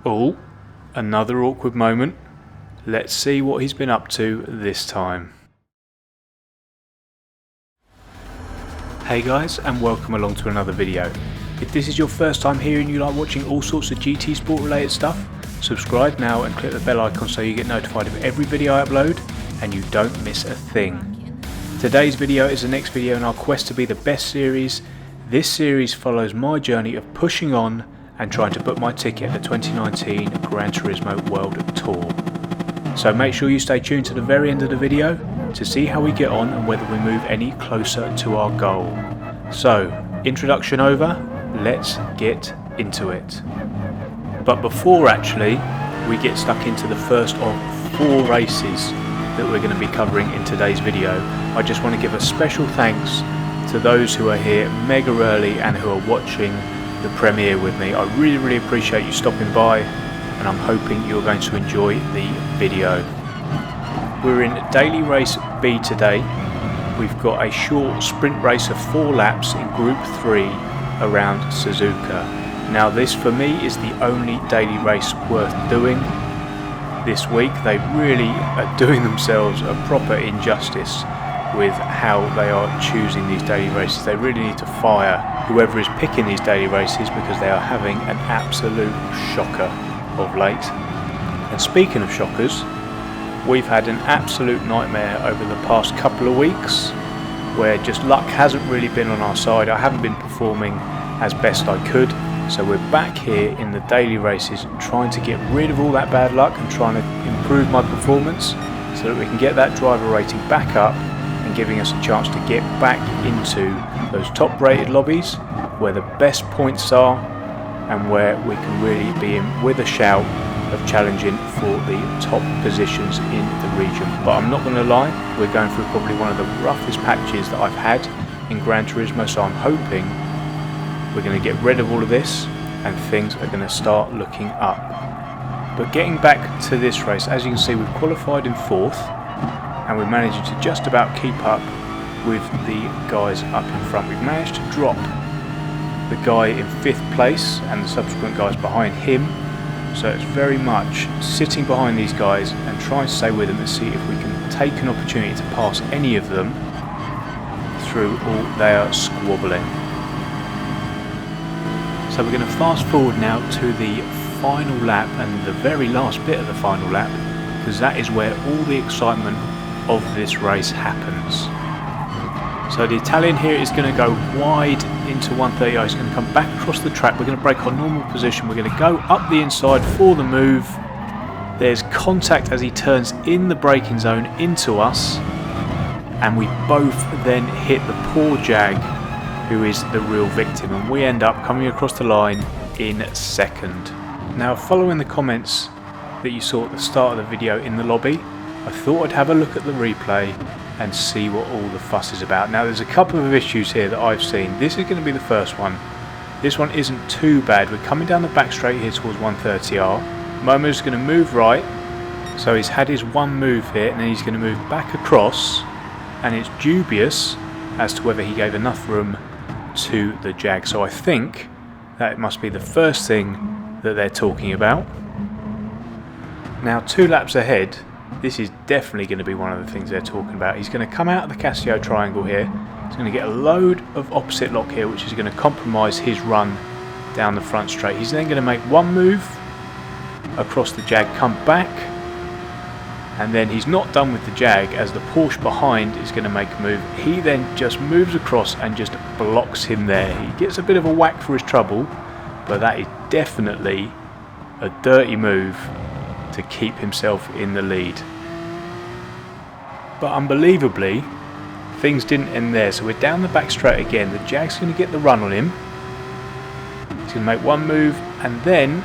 Oh, another awkward moment. Let's see what he's been up to this time. Hey guys, and welcome along to another video. If this is your first time here and you like watching all sorts of GT Sport related stuff, subscribe now and click the bell icon so you get notified of every video I upload and you don't miss a thing. Today's video is the next video in our quest to be the best series. This series follows my journey of pushing on and trying to book my ticket at the 2019 Gran Turismo World Tour. So make sure you stay tuned to the very end of the video to see how we get on and whether we move any closer to our goal. So, introduction over, let's get into it. But before actually we get stuck into the first of 4 races that we're going to be covering in today's video, I just want to give a special thanks to those who are here mega early and who are watching the premiere with me. I really appreciate you stopping by, and I'm hoping you're going to enjoy the video. We're in daily race B today. We've got a short sprint race of 4 laps in group 3 around Suzuka. Now this for me is the only daily race worth doing this week. They really are doing themselves a proper injustice with how they are choosing these daily races. They really need to fire whoever is picking these daily races because they are having an absolute shocker of late. And speaking of shockers, we've had an absolute nightmare over the past couple of weeks where just luck hasn't really been on our side. I haven't been performing as best I could, so we're back here in the daily races trying to get rid of all that bad luck and trying to improve my performance so that we can get that driver rating back up and giving us a chance to get back into those top rated lobbies where the best points are and where we can really be in with a shout of challenging for the top positions in the region. But I'm not going to lie, we're going through probably one of the roughest patches that I've had in Gran Turismo, so I'm hoping we're going to get rid of all of this and things are going to start looking up. But getting back to this race, as you can see, we've qualified in 4th and we're managing to just about keep up with the guys up in front. We've managed to drop the guy in 5th place and the subsequent guys behind him, so it's very much sitting behind these guys and trying to stay with them and see if we can take an opportunity to pass any of them through all their squabbling. So we're going to fast forward now to the final lap and the very last bit of the final lap, because that is where all the excitement of this race happens. So the Italian here is going to go wide into 130. He's going to come back across the track. We're going to break our normal position. We're going to go up the inside for the move. There's contact as he turns in the braking zone into us, and we both then hit the poor Jag, who is the real victim, and we end up coming across the line in 2nd. Now, following the comments that you saw at the start of the video in the lobby, I thought I'd have a look at the replay and see what all the fuss is about. Now there's a couple of issues here that I've seen. This is going to be the first one. This one isn't too bad. We're coming down the back straight here towards 130R. Momo's going to move right, so he's had his one move here and then he's going to move back across, and it's dubious as to whether he gave enough room to the Jag. So I think that must be the first thing that they're talking about. Now 2 laps ahead, this is definitely going to be one of the things they're talking about. He's going to come out of the Casio triangle here. He's going to get a load of opposite lock here, which is going to compromise his run down the front straight. He's then going to make one move across the Jag, come back, and then he's not done with the Jag as the Porsche behind is going to make a move. He then just moves across and just blocks him there. He gets a bit of a whack for his trouble, but that is definitely a dirty move to keep himself in the lead. But unbelievably, things didn't end there, so we're down the back straight again. The Jag's going to get the run on him. He's going to make one move and then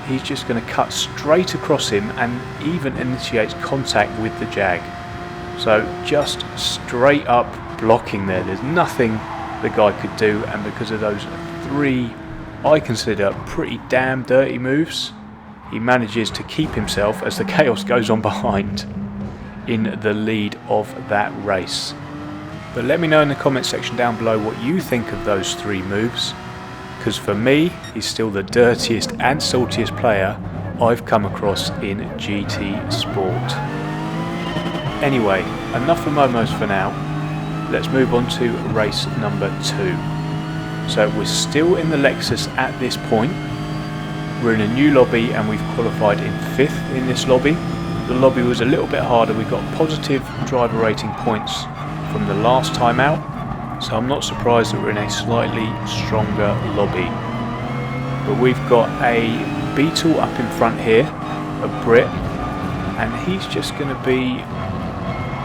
he's just going to cut straight across him and even initiates contact with the Jag. So just straight up blocking there. There's nothing the guy could do, and because of those 3 I consider pretty damn dirty moves, he manages to keep himself, as the chaos goes on behind, in the lead of that race. But let me know in the comment section down below what you think of those 3 moves, because for me, he's still the dirtiest and saltiest player I've come across in GT Sport. Anyway, enough of momos for now. Let's move on to race number 2. So we're still in the Lexus at this point. We're in a new lobby and we've qualified in 5th in this lobby. The lobby was a little bit harder. We got positive driver rating points from the last time out, so I'm not surprised that we're in a slightly stronger lobby. But we've got a Beetle up in front here, a Brit, and he's just going to be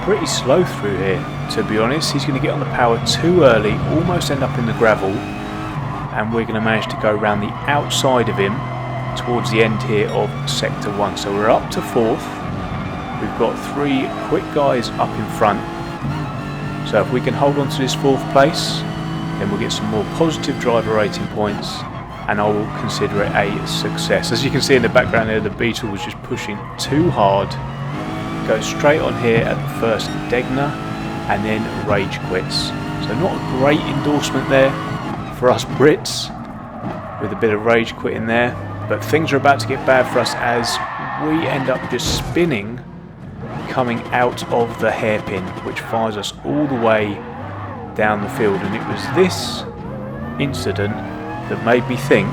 pretty slow through here, to be honest. He's going to get on the power too early, almost end up in the gravel, and we're going to manage to go around the outside of him towards the end here of sector 1. So we're up to 4th. We've got 3 quick guys up in front. So if we can hold on to this 4th place, then we'll get some more positive driver rating points, and I will consider it a success. As you can see in the background there, the Beetle was just pushing too hard. Goes straight on here at the first Degner, and then rage quits. So not a great endorsement there for us Brits, with a bit of rage quit in there. But things are about to get bad for us as we end up just spinning coming out of the hairpin, which fires us all the way down the field. And it was this incident that made me think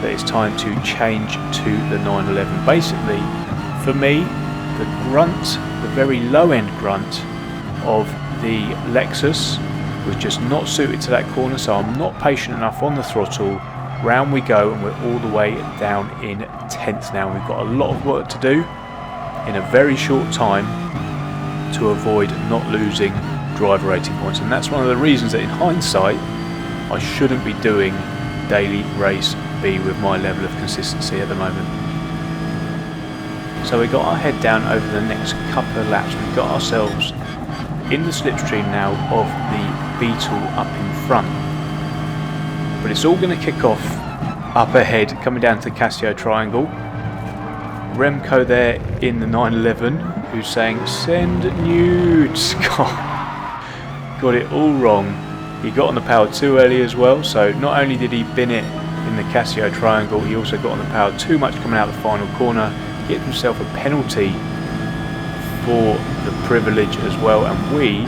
that it's time to change to the 911. Basically, for me, the grunt, the very low end grunt of the Lexus was just not suited to that corner, so I'm not patient enough on the throttle. Round we go, and we're all the way down in 10th now. We've got a lot of work to do in a very short time to avoid not losing driver rating points, and that's one of the reasons that in hindsight I shouldn't be doing daily race B with my level of consistency at the moment. So we got our head down over the next couple of laps. We've got ourselves in the slipstream now of the Beetle up in front. But it's all going to kick off up ahead, coming down to the Casio Triangle. Remco there in the 911, who's saying, send nudes. Got it all wrong. He got on the power too early as well, so not only did he bin it in the Casio Triangle, he also got on the power too much coming out the final corner. Get himself a penalty for the privilege as well, and we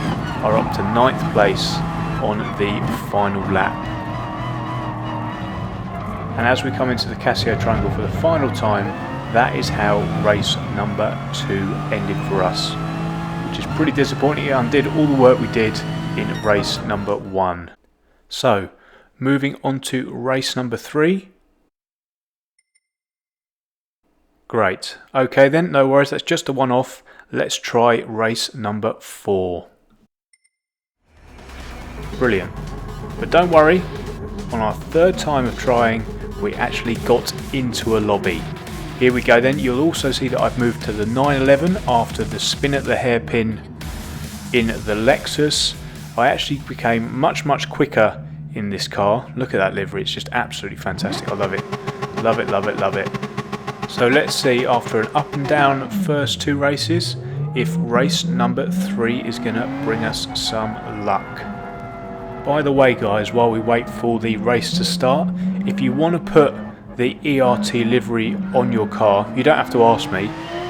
are up to 9th place on the final lap. And as we come into the Casio Triangle for the final time, that is how race number 2 ended for us, which is pretty disappointing. It undid all the work we did in race number 1. So moving on to race number 3. Great. Okay then, no worries, that's just a one-off. Let's try race number 4. Brilliant. But don't worry, on our 3rd time of trying, we actually got into a lobby. Here we go then. You'll also see that I've moved to the 911 after the spin at the hairpin in the Lexus. I actually became much quicker in this car. Look at that livery, it's just absolutely fantastic. I love it. Love it, love it, love it. So let's see, after an up and down first 2 races, if race number 3 is going to bring us some luck. By the way guys, while we wait for the race to start, if you want to put the ERT livery on your car, you don't have to ask me,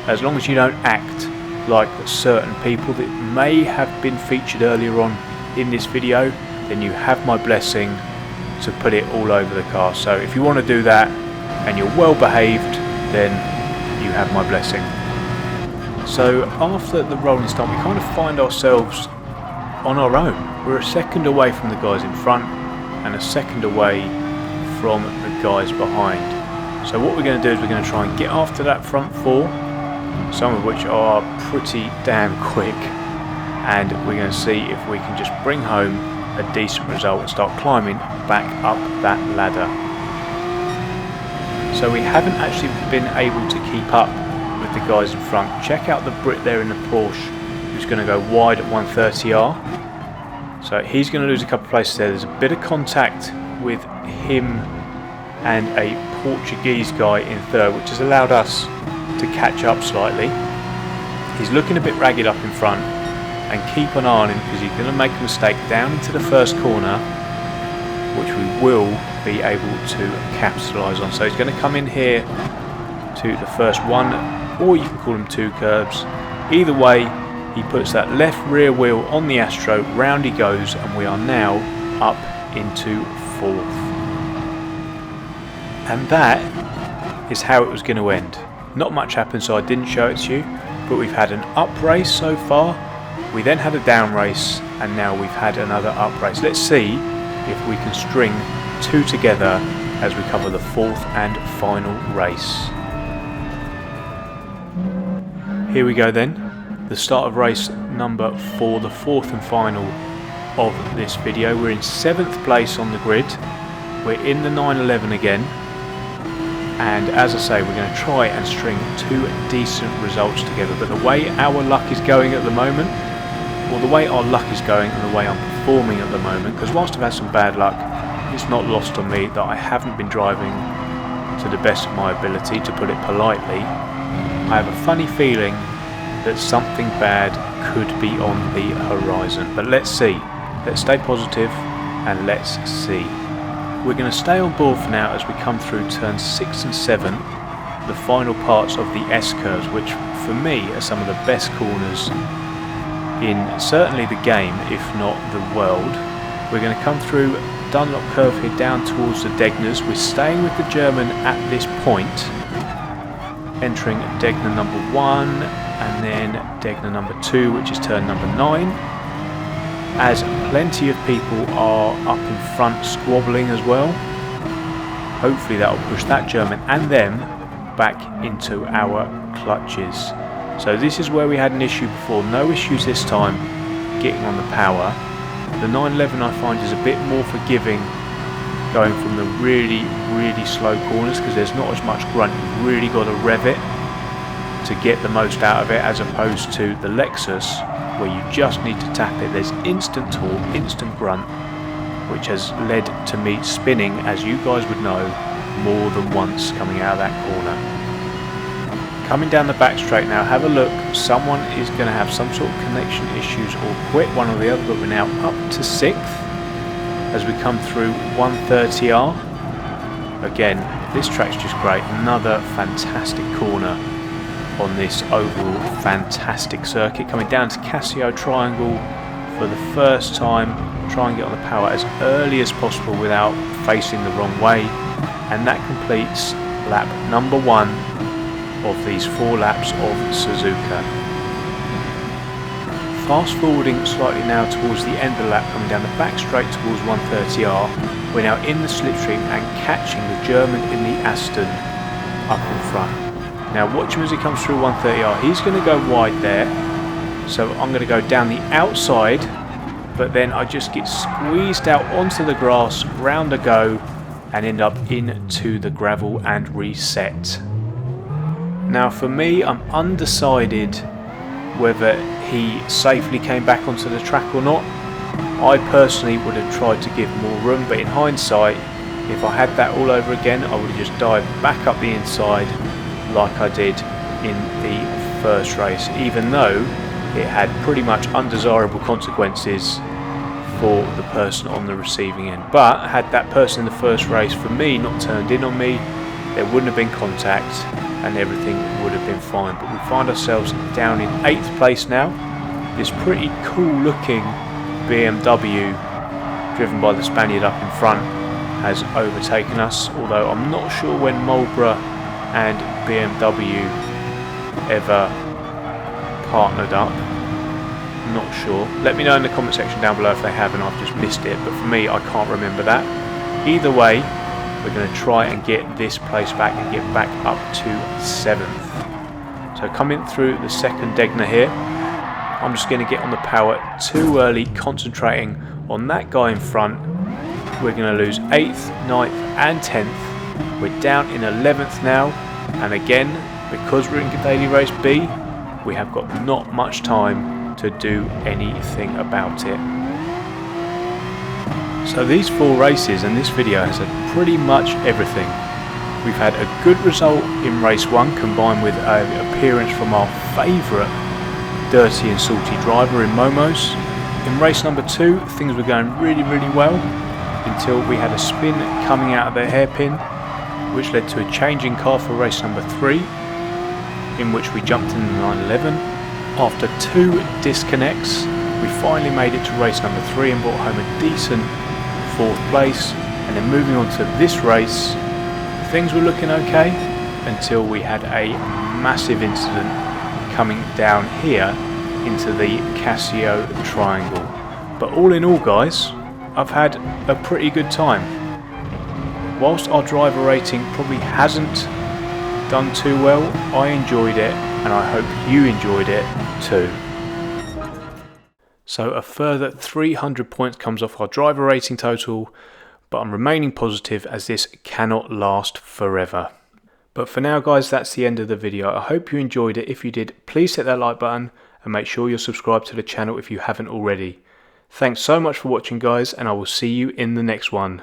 as long as you don't act like certain people that may have been featured earlier on in this video, then you have my blessing to put it all over the car. So if you want to do that and you're well behaved, then you have my blessing. So after the rolling start, we kind of find ourselves on our own. We're a second away from the guys in front and a second away from the guys behind. So what we're going to do is we're going to try and get after that front 4, some of which are pretty damn quick, and we're going to see if we can just bring home a decent result and start climbing back up that ladder. So we haven't actually been able to keep up with the guys in front. Check out the Brit there in the Porsche, who's going to go wide at 130R. So he's going to lose a couple of places there. There's a bit of contact with him and a Portuguese guy in 3rd, which has allowed us to catch up slightly. He's looking a bit ragged up in front, and keep an eye on him because he's going to make a mistake down into the first corner, which we will be able to capitalise on. So he's going to come in here to the first one, or you can call them two curbs. Either way, he puts that left rear wheel on the Astro, round he goes, and we are now up into 4th. And that is how it was going to end. Not much happened, so I didn't show it to you, but we've had an up race so far, we then had a down race, and now we've had another up race. Let's see if we can string two together as we cover the 4th and final race. Here we go then, the start of race number 4, the 4th and final of this video. We're in 7th place on the grid, we're in the 911 again, and as I say, we're going to try and string two decent results together. But the way our luck is going at the moment, or the way our luck is going and the way I'm performing at the moment, because whilst I've had some bad luck, it's not lost on me that I haven't been driving to the best of my ability, to put it politely. I have a funny feeling that something bad could be on the horizon, but let's see. Let's stay positive and let's see. We're going to stay on board for now as we come through turns 6 and 7, the final parts of the S curves, which for me are some of the best corners in certainly the game, if not the world. We're going to come through Dunlop curve here down towards the Degners. We're staying with the German at this point, entering Degner number 1 and then Degner number 2, which is turn number 9, as plenty of people are up in front squabbling as well. Hopefully that will push that German and them back into our clutches. So this is where we had an issue before. No issues this time getting on the power. The 911 I find is a bit more forgiving going from the really slow corners, because there's not as much grunt. You've really got to rev it to get the most out of it, as opposed to the Lexus where you just need to tap it. There's instant torque, instant grunt, which has led to me spinning, as you guys would know, more than once coming out of that corner. Coming down the back straight now, have a look. Someone is going to have some sort of connection issues or quit, one or the other, but we're now up to 6th as we come through 130R. Again, this track's just great. Another fantastic corner on this overall fantastic circuit. Coming down to Casio Triangle for the first time. Try and get on the power as early as possible without facing the wrong way. And that completes lap number 1 of these 4 laps of Suzuka. Fast forwarding slightly now towards the end of the lap, coming down the back straight towards 130R. We're now in the slipstream and catching the German in the Aston up in front. Now watch him as he comes through 130R. He's going to go wide there, so I'm going to go down the outside, but then I just get squeezed out onto the grass, round a go, and end up into the gravel and reset. Now for me, I'm undecided whether he safely came back onto the track or not. I personally would have tried to give more room, but in hindsight, if I had that all over again, I would have just dived back up the inside like I did in the first race, even though it had pretty much undesirable consequences for the person on the receiving end. But had that person in the first race, for me, not turned in on me, there wouldn't have been contact and everything would have been fine. But we find ourselves down in 8th place now. This pretty cool looking BMW, driven by the Spaniard up in front, has overtaken us, although I'm not sure when Marlboro and BMW ever partnered up. Not sure. Let me know in the comment section down below if they have and I've just missed it, but for me I can't remember that. Either way, we're going to try and get this place back and get back up to 7th. So coming through the second Degner here, I'm just going to get on the power too early, concentrating on that guy in front. We're going to lose 8th, 9th and 10th. We're down in 11th now, and again, because we're in Daily Race B, we have got not much time to do anything about it. So these 4 races and this video has had pretty much everything. We've had a good result in race 1 combined with an appearance from our favourite dirty and salty driver in Momos. In race number 2 things were going really well until we had a spin coming out of the hairpin. which led to a change in car for race number 3, in which we jumped in the 911. After 2 disconnects, we finally made it to race number 3 and brought home a decent 4th place. And then moving on to this race, things were looking okay until we had a massive incident coming down here into the Casio Triangle. But all in all, guys, I've had a pretty good time. Whilst our driver rating probably hasn't done too well, I enjoyed it and I hope you enjoyed it too. So a further 300 points comes off our driver rating total, but I'm remaining positive as this cannot last forever. But for now, guys, that's the end of the video. I hope you enjoyed it. If you did, please hit that like button and make sure you're subscribed to the channel if you haven't already. Thanks so much for watching, guys, and I will see you in the next one.